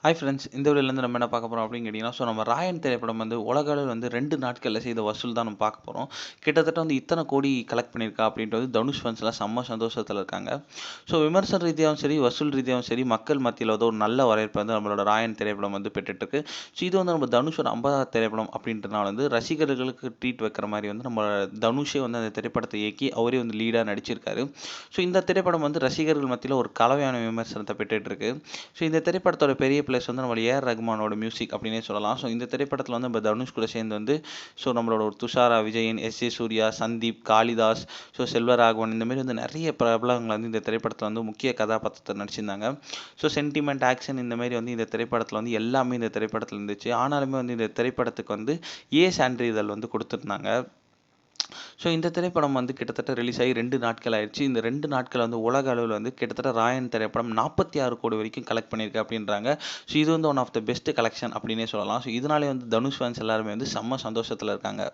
Hi friends, இந்த வீடியோலேருந்து நம்ம என்ன பார்க்க போகிறோம் அப்படின்னு கேட்டிங்கன்னா, நம்ம ராயன் திரைப்படம் உலக அளவில் 2 நாட்களில் செய்த வசூல் தான் நம்ம பார்க்க போகிறோம். கிட்டத்தட்ட இத்தனை கோடி கலெக்ட் பண்ணியிருக்கா அப்படின்றது தனுஷ் ஃபேன்ஸ்லாம் செம்ம சந்தோஷத்தில் இருக்காங்க. விமர்சன ரீதியாகவும் சரி, வசூல் ரீதியாகவும் சரி, மக்கள் மத்தியில் ஒரு நல்ல வரவேற்பு நம்மளோட ராயன் திரைப்படம் பெற்றுட்டுருக்கு. இது நம்ம தனுஷோட 50வது திரைப்படம் அப்படின்றனால ரசிகர்களுக்கு ட்ரீட் வைக்கிற மாதிரி நம்ம தனுஷே அந்த திரைப்படத்தை இயக்கி அவரே லீடாக நடிச்சிருக்காரு. இந்த திரைப்படம் ரசிகர்கள் மத்தியில் ஒரு கலவையான விமர்சனத்தை பெற்றுட்டு. இந்த திரைப்படத்தோட பெரிய ப்ளஸ் நம்ம ஏஆர் ரகுமானோட மியூசிக் அப்படின்னே சொல்லலாம். இந்த திரைப்படத்தில் நம்ம தனுஷ் கூட சேர்ந்து நம்மளோட ஒரு துஷாரா விஜயன், எஸ்.ஏ. சூர்யா, சந்தீப், காளிதாஸ், செல்வராகவன் இந்த மாதிரி நிறைய பிரபலங்கள் இந்த திரைப்படத்தில் முக்கிய கதாபாத்திரத்தை நடிச்சிருந்தாங்க. சென்டிமெண்ட், ஆக்ஷன் இந்த மாதிரி இந்த திரைப்படத்தில் எல்லாமே இந்த திரைப்படத்தில் இருந்துச்சு. ஆனாலுமே இந்த திரைப்படத்துக்கு ஏ சான்றிதழ் கொடுத்துருந்தாங்க. இந்த திரைப்படம் கிட்டத்தட்ட ரிலீஸ் ஆகி 2 நாட்கள் ஆயிடுச்சு. இந்த 2 நாட்கள் உலக அளவில் கிட்டத்தட்ட ராயன் திரைப்படம் 46 கோடி வரைக்கும் கலெக்ட் பண்ணியிருக்கு அப்படின்றாங்க. இது one of the best collection அப்படின்னே சொல்லலாம். இதனாலே தனுஷ் ஃபேன்ஸ் எல்லாருமே செம்ம சந்தோஷத்தில் இருக்காங்க.